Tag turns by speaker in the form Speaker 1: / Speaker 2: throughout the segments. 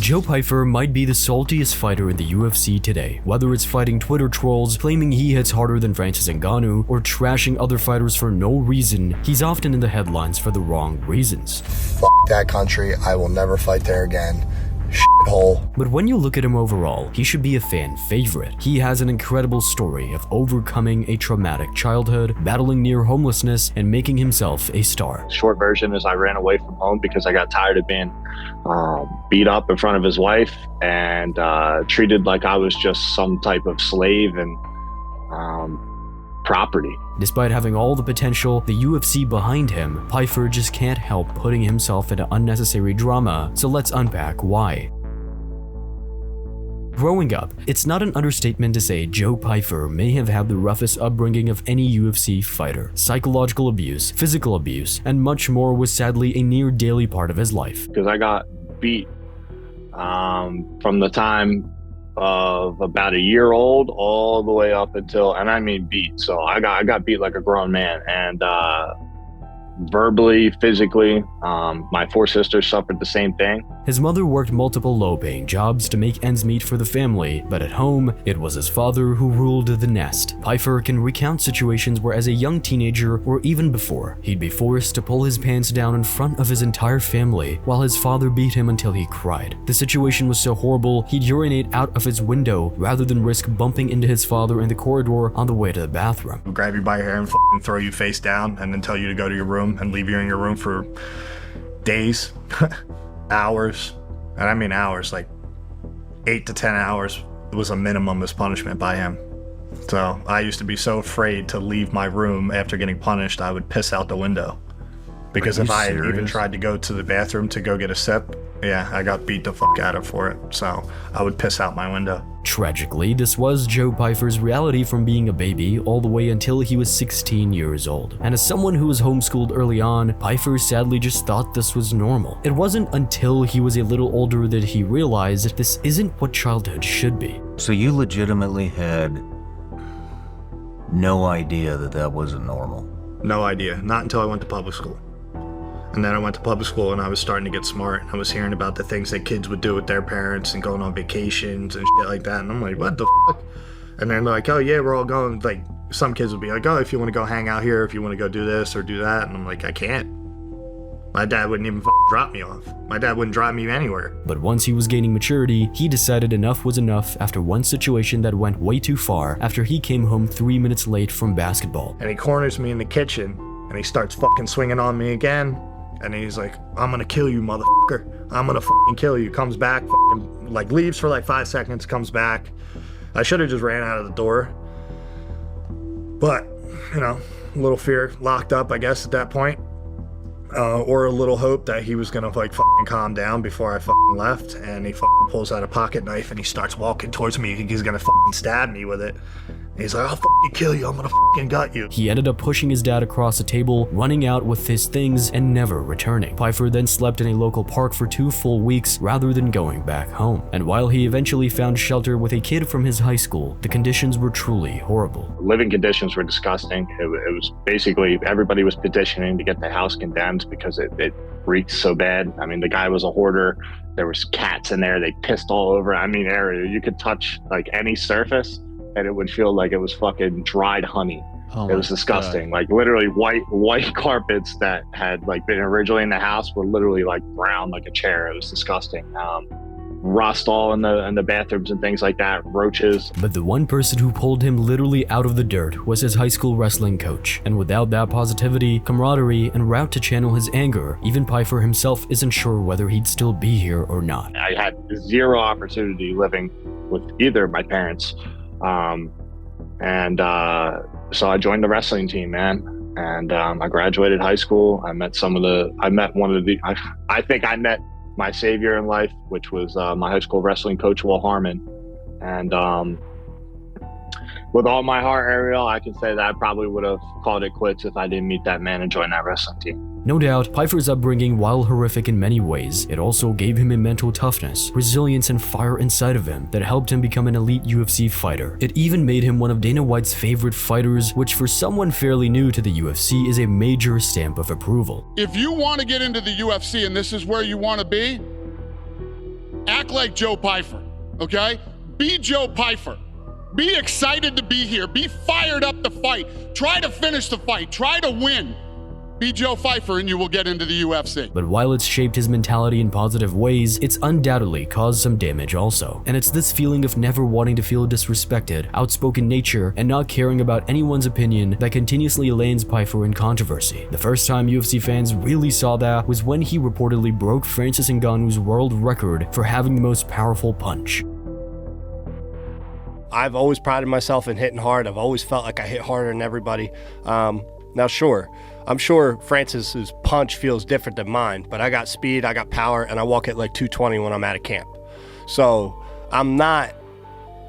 Speaker 1: Joe Pyfer might be the saltiest fighter in the UFC today, whether it's fighting Twitter trolls claiming he hits harder than Francis Ngannou or trashing other fighters for no reason. He's often in the headlines for the wrong reasons.
Speaker 2: F that country, I will never fight there again. Shithole.
Speaker 1: But when you look at him overall, he should be a fan favorite. He has an incredible story of overcoming a traumatic childhood, battling near homelessness, and making himself a star.
Speaker 3: Short version is I ran away from home because I got tired of being beat up in front of his wife and treated like I was just some type of slave and property.
Speaker 1: Despite having all the potential, the UFC behind him, Pyfer just can't help putting himself into unnecessary drama, so let's unpack why. Growing up, it's not an understatement to say Joe Pyfer may have had the roughest upbringing of any UFC fighter. Psychological abuse, physical abuse, and much more was sadly a near daily part of his life.
Speaker 3: Because I got beat from the time of about a year old all the way up until, and I mean beat, so I got beat like a grown man, and verbally, physically. My four sisters suffered the same thing.
Speaker 1: His mother worked multiple low-paying jobs to make ends meet for the family, but at home, it was his father who ruled the nest. Pyfer can recount situations where as a young teenager, or even before, he'd be forced to pull his pants down in front of his entire family while his father beat him until he cried. The situation was so horrible, he'd urinate out of his window rather than risk bumping into his father in the corridor on the way to the bathroom.
Speaker 4: Grab you by your hair and throw you face down and then tell you to go to your room and leave you in your room for days, hours, and I mean hours, like 8 to 10 hours was a minimum as punishment by him. So I used to be so afraid to leave my room after getting punished, I would piss out the window. Because if I had even tried to go to the bathroom to go get a sip, yeah, I got beat the fuck out of for it. So I would piss out my window.
Speaker 1: Tragically, this was Joe Pyfer's reality from being a baby all the way until he was 16 years old. And as someone who was homeschooled early on, Pyfer sadly just thought this was normal. It wasn't until he was a little older that he realized this isn't what childhood should be.
Speaker 5: So you legitimately had no idea that that wasn't normal?
Speaker 4: No idea, not until I went to public school. And then I went to public school and I was starting to get smart. I was hearing about the things that kids would do with their parents and going on vacations and shit like that. And I'm like, what the fuck? And they're like, oh yeah, we're all going, like, some kids would be like, oh, if you want to go hang out here, if you want to go do this or do that. And I'm like, I can't. My dad wouldn't even drop me off. My dad wouldn't drive me anywhere.
Speaker 1: But once he was gaining maturity, he decided enough was enough after one situation that went way too far after he came home 3 minutes late from basketball.
Speaker 4: And he corners me in the kitchen and he starts fucking swinging on me again. And he's like, I'm gonna kill you, motherfucker. I'm gonna fucking kill you. Comes back, fucking, like, leaves for like 5 seconds, comes back. I should have just ran out of the door. But, you know, a little fear, locked up, I guess, at that point. Or a little hope that he was gonna, like, fucking calm down before I fucking left. And he fucking pulls out a pocket knife and he starts walking towards me. He's gonna fucking stab me with it. He's like, I'll fucking kill you, I'm gonna fucking gut you.
Speaker 1: He ended up pushing his dad across the table, running out with his things, and never returning. Pyfer then slept in a local park for 2 full weeks rather than going back home. And while he eventually found shelter with a kid from his high school, the conditions were truly horrible.
Speaker 3: Living conditions were disgusting. It was basically, everybody was petitioning to get the house condemned because it reeked so bad. I mean, the guy was a hoarder. There was cats in there. They pissed all over. I mean, area, you could touch like any surface and it would feel like it was fucking dried honey. It was disgusting. God. Like literally white carpets that had like been originally in the house were literally like brown like a chair. It was disgusting. Rust all in the bathrooms and things like that, roaches.
Speaker 1: But the one person who pulled him literally out of the dirt was his high school wrestling coach. And without that positivity, camaraderie, and route to channel his anger, even Pyfer himself isn't sure whether he'd still be here or not.
Speaker 3: I had zero opportunity living with either of my parents. So I joined the wrestling team, man. And I graduated high school. I met I met my savior in life, which was my high school wrestling coach, Will Harmon. And with all my heart, Ariel, I can say that I probably would have called it quits if I didn't meet that man and join that wrestling team.
Speaker 1: No doubt, Pyfer's upbringing, while horrific in many ways, it also gave him a mental toughness, resilience, and fire inside of him that helped him become an elite UFC fighter. It even made him one of Dana White's favorite fighters, which for someone fairly new to the UFC is a major stamp of approval.
Speaker 6: If you want to get into the UFC and this is where you want to be, Act like Joe Pyfer, okay? Be Joe Pyfer. Be excited to be here. Be fired up to fight. Try to finish the fight. Try to win. Be Joe Pyfer and you will get into the UFC.
Speaker 1: But while it's shaped his mentality in positive ways, it's undoubtedly caused some damage also. And it's this feeling of never wanting to feel disrespected, outspoken nature, and not caring about anyone's opinion that continuously lands Pyfer in controversy. The first time UFC fans really saw that was when he reportedly broke Francis Ngannou's world record for having the most powerful punch.
Speaker 7: I've always prided myself in hitting hard. I've always felt like I hit harder than everybody. Now, sure, I'm sure Francis's punch feels different than mine, but I got speed, I got power, and I walk at like 220 when I'm at a camp. So I'm not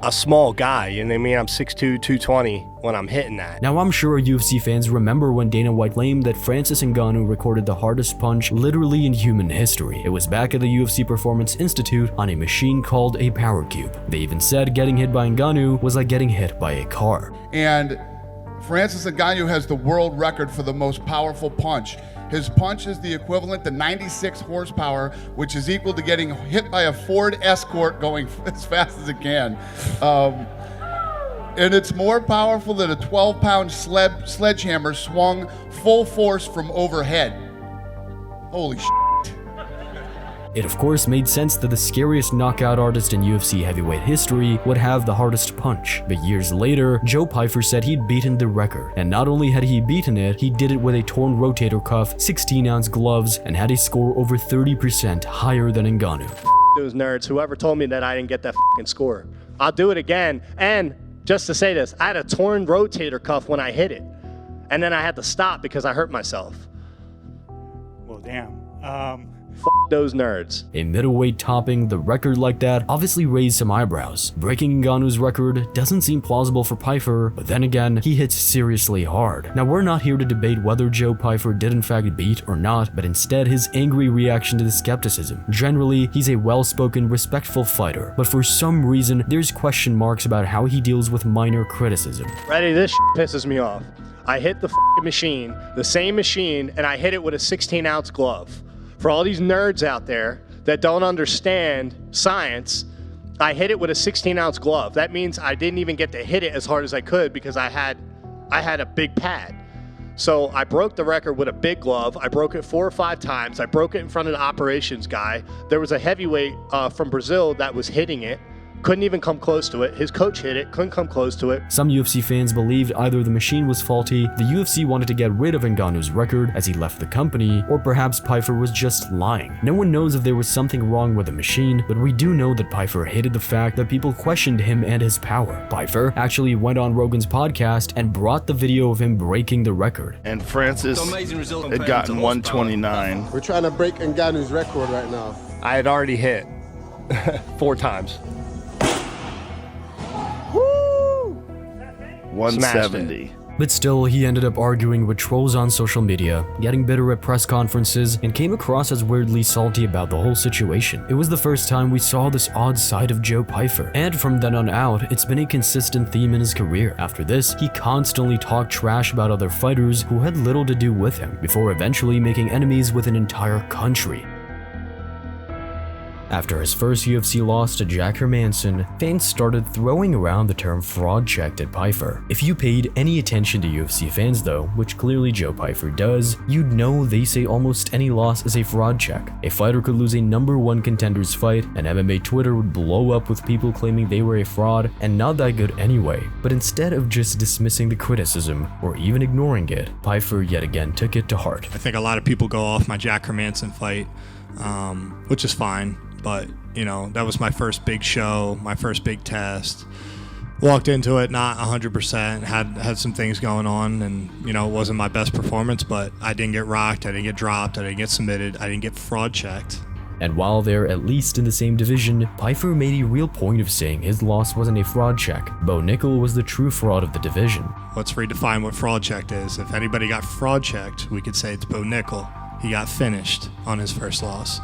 Speaker 7: a small guy, you know what I mean? I'm 6'2", 220 when I'm hitting that.
Speaker 1: Now, I'm sure UFC fans remember when Dana White claimed that Francis Ngannou recorded the hardest punch literally in human history. It was back at the UFC Performance Institute on a machine called a power cube. They even said getting hit by Ngannou was like getting hit by a car.
Speaker 6: And Francis Ngannou has the world record for the most powerful punch. His punch is the equivalent to 96 horsepower, which is equal to getting hit by a Ford Escort going as fast as it can. And it's more powerful than a 12-pound sledgehammer swung full force from overhead. Holy shit.
Speaker 1: It of course made sense that the scariest knockout artist in UFC heavyweight history would have the hardest punch. But years later, Joe Pyfer said he'd beaten the record. And not only had he beaten it, he did it with a torn rotator cuff, 16-ounce gloves, and had a score over 30% higher than Ngannou.
Speaker 7: Those nerds, whoever told me that I didn't get that score. I'll do it again. And just to say this, I had a torn rotator cuff when I hit it. And then I had to stop because I hurt myself.
Speaker 8: Well, damn.
Speaker 7: Those nerds.
Speaker 1: A middleweight topping the record like that obviously raised some eyebrows. Breaking Ngannou's record doesn't seem plausible for Pyfer, but then again, he hits seriously hard. Now, we're not here to debate whether Joe Pyfer did in fact beat or not, but instead his angry reaction to the skepticism. Generally, he's a well-spoken, respectful fighter, but for some reason, there's question marks about how he deals with minor criticism.
Speaker 7: Ready, this pisses me off. I hit the machine, the same machine, and I hit it with a 16-ounce glove. For all these nerds out there that don't understand science, I hit it with a 16-ounce glove. That means I didn't even get to hit it as hard as I could because I had a big pad. So I broke the record with a big glove. I broke it 4 or 5 times. I broke it in front of the operations guy. There was a heavyweight from Brazil that was hitting it. Couldn't even come close to it. His coach hit it, couldn't come close to it.
Speaker 1: Some UFC fans believed either the machine was faulty, the UFC wanted to get rid of Ngannou's record as he left the company, or perhaps Pyfer was just lying. No one knows if there was something wrong with the machine, but we do know that Pyfer hated the fact that people questioned him and his power. Pyfer actually went on Rogan's podcast and brought the video of him breaking the record.
Speaker 9: And Francis had gotten 129.
Speaker 10: We're trying to break Ngannou's record right now.
Speaker 7: I had already hit 4 times.
Speaker 9: 170.
Speaker 1: But still, he ended up arguing with trolls on social media, getting bitter at press conferences, and came across as weirdly salty about the whole situation. It was the first time we saw this odd side of Joe Pyfer, and from then on out, it's been a consistent theme in his career. After this, he constantly talked trash about other fighters who had little to do with him, before eventually making enemies with an entire country. After his first UFC loss to Jack Hermanson, fans started throwing around the term fraud checked at Pyfer. If you paid any attention to UFC fans though, which clearly Joe Pyfer does, you'd know they say almost any loss is a fraud check. A fighter could lose a #1 contender's fight, and MMA Twitter would blow up with people claiming they were a fraud and not that good anyway. But instead of just dismissing the criticism or even ignoring it, Pyfer yet again took it to heart.
Speaker 8: I think a lot of people go off my Jack Hermanson fight, which is fine. But, you know, that was my first big show, my first big test. Walked into it not 100%, had some things going on, and, you know, it wasn't my best performance, but I didn't get rocked, I didn't get dropped, I didn't get submitted, I didn't get fraud checked.
Speaker 1: And while they're at least in the same division, Pyfer made a real point of saying his loss wasn't a fraud check. Bo Nickel was the true fraud of the division.
Speaker 8: Let's redefine what fraud checked is. If anybody got fraud checked, we could say it's Bo Nickel. He got finished on his first loss.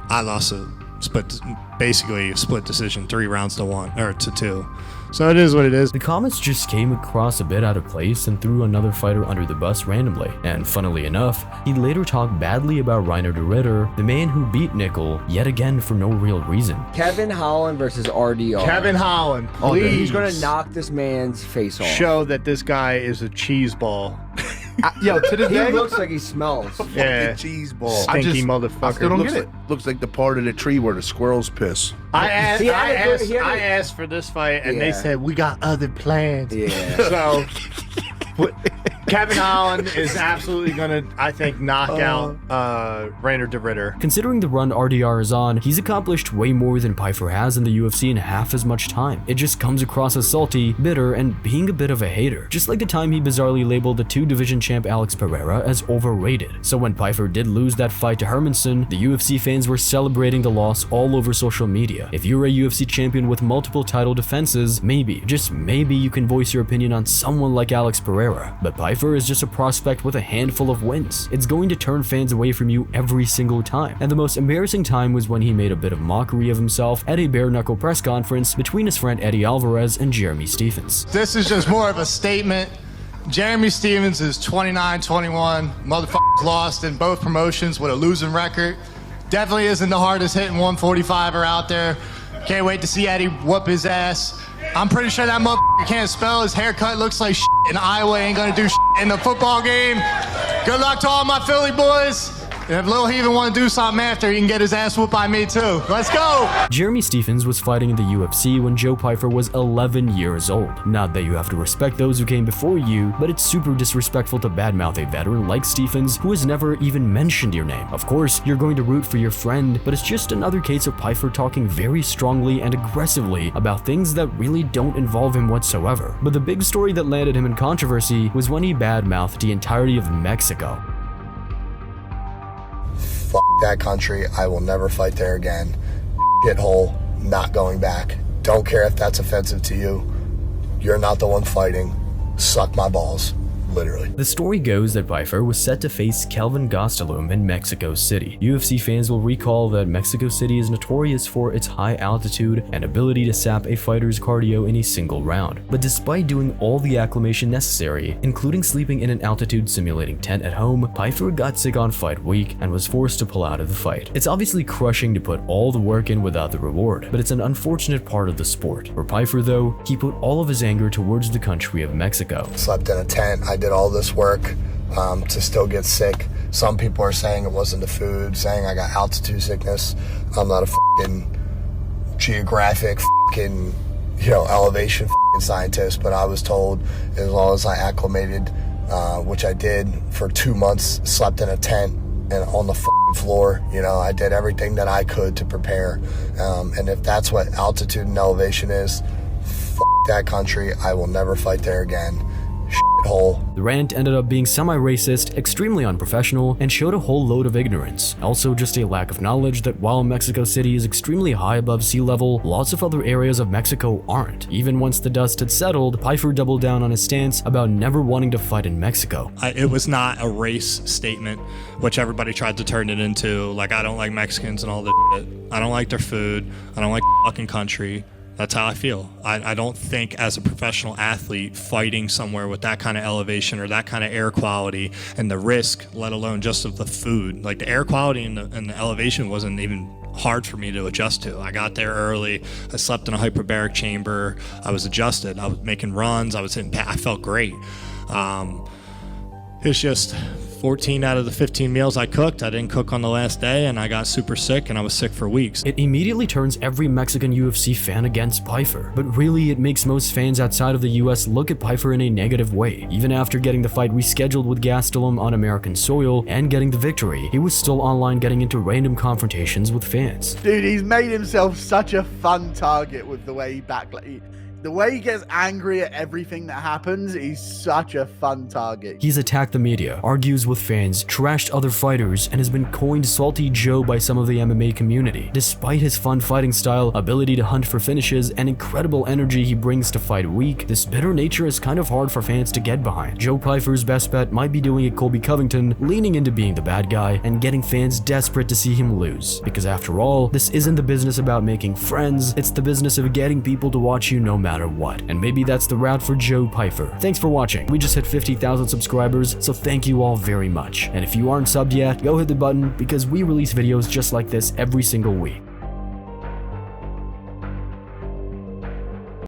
Speaker 8: I lost a basically split decision, 3 rounds to 1 or to 2. So it is what it is.
Speaker 1: The comments just came across a bit out of place and threw another fighter under the bus randomly. And funnily enough, he later talked badly about Reiner de Ritter, the man who beat Nickel, yet again for no real reason.
Speaker 11: Kevin Holland versus RDR.
Speaker 7: Kevin Holland,
Speaker 11: He's
Speaker 7: please
Speaker 11: gonna knock this man's face off.
Speaker 7: show that this guy is a cheese ball.
Speaker 10: Yo, to this
Speaker 11: He
Speaker 10: day,
Speaker 11: looks like he smells.
Speaker 7: Yeah.
Speaker 5: cheese ball.
Speaker 7: Stinky
Speaker 10: I
Speaker 7: motherfucker.
Speaker 10: still don't
Speaker 5: looks
Speaker 10: get it.
Speaker 5: like, looks like the part of the tree where the squirrels piss.
Speaker 7: I
Speaker 11: He had
Speaker 7: I
Speaker 11: a-
Speaker 7: asked for this fight, and they
Speaker 11: Yeah.
Speaker 7: said we got other plans.
Speaker 11: Yeah.
Speaker 7: So Kevin Holland is absolutely gonna, I think, knock out Reiner de Ritter.
Speaker 1: Considering the run RDR is on, he's accomplished way more than Pyfer has in the UFC in half as much time. It just comes across as salty, bitter, and being a bit of a hater. Just like the time he bizarrely labeled the 2-division champ Alex Pereira as overrated. So when Pyfer did lose that fight to Hermanson, the UFC fans were celebrating the loss all over social media. If you're a UFC champion with multiple title defenses, maybe, just maybe you can voice your opinion on someone like Alex Pereira. But Pyfer is just a prospect with a handful of wins. It's going to turn fans away from you every single time. And the most embarrassing time was when he made a bit of mockery of himself at a bare-knuckle press conference between his friend Eddie Alvarez and Jeremy Stephens.
Speaker 8: This is just more of a statement. Jeremy Stephens is 29-21. Motherfuckers lost in both promotions with a losing record. Definitely isn't the hardest hitting 145er out there. Can't wait to see Eddie whoop his ass. I'm pretty sure that motherfucker can't spell. His haircut looks like shit, and Iowa ain't gonna do shit in the football game. Good luck to all my Philly boys. And if Lil Heathen want to do something after, he can get his ass whooped by me too. Let's go!
Speaker 1: Jeremy Stephens was fighting in the UFC when Joe Pyfer was 11 years old. Not that you have to respect those who came before you, but it's super disrespectful to badmouth a veteran like Stephens who has never even mentioned your name. Of course, you're going to root for your friend, but it's just another case of Pyfer talking very strongly and aggressively about things that really don't involve him whatsoever. But the big story that landed him in controversy was when he badmouthed the entirety of Mexico.
Speaker 2: F that country. I will never fight there again. Shithole, not going back. Don't care if that's offensive to you. You're not the one fighting. Suck my balls. Literally.
Speaker 1: The story goes that Pyfer was set to face Kelvin Gastelum in Mexico City. UFC fans will recall that Mexico City is notorious for its high altitude and ability to sap a fighter's cardio in a single round. But despite doing all the acclimation necessary, including sleeping in an altitude simulating tent at home, Pyfer got sick on fight week and was forced to pull out of the fight. It's obviously crushing to put all the work in without the reward, but it's an unfortunate part of the sport. For Pyfer though, he put all of his anger towards the country of Mexico.
Speaker 2: Slept in a tent. I did all this work to still get sick. Some people are saying it wasn't the food, saying I got altitude sickness. I'm not a fucking geographic fucking, elevation fucking scientist, but I was told as long as I acclimated, which I did for 2 months, slept in a tent and on the fucking floor, I did everything that I could to prepare. And if that's what altitude and elevation is, that country. I will never fight there again. Hole.
Speaker 1: The rant ended up being semi-racist, extremely unprofessional, and showed a whole load of ignorance. Also just a lack of knowledge that while Mexico City is extremely high above sea level, lots of other areas of Mexico aren't. Even once the dust had settled, Pyfer doubled down on his stance about never wanting to fight in Mexico.
Speaker 8: It was not a race statement, which everybody tried to turn it into, like, I don't like Mexicans and all this shit. I don't like their food. I don't like the fucking country. That's how I feel. I don't think as a professional athlete fighting somewhere with that kind of elevation or that kind of air quality and the risk, let alone just of the food, like the air quality and the elevation wasn't even hard for me to adjust to. I got there early. I slept in a hyperbaric chamber. I was adjusted. I was making runs. I was hitting. I felt great. It's just 14 out of the 15 meals I cooked, I didn't cook on the last day, and I got super sick, and I was sick for weeks.
Speaker 1: It immediately turns every Mexican UFC fan against Pyfer, but really it makes most fans outside of the US look at Pyfer in a negative way. Even after getting the fight rescheduled with Gastelum on American soil and getting the victory, he was still online getting into random confrontations with fans.
Speaker 12: Dude, he's made himself such a fun target with the way he The way he gets angry at everything that happens, he's such a fun target.
Speaker 1: He's attacked the media, argues with fans, trashed other fighters, and has been coined Salty Joe by some of the MMA community. Despite his fun fighting style, ability to hunt for finishes, and incredible energy he brings to fight weak, this bitter nature is kind of hard for fans to get behind. Joe Pyfer's best bet might be doing a Colby Covington, leaning into being the bad guy, and getting fans desperate to see him lose. Because after all, this isn't the business about making friends, it's the business of getting people to watch you no matter what. And maybe that's the route for Joe Pyfer. Thanks for watching. We just hit 50,000 subscribers, so thank you all very much. And if you aren't subbed yet, go hit the button because we release videos just like this every single week.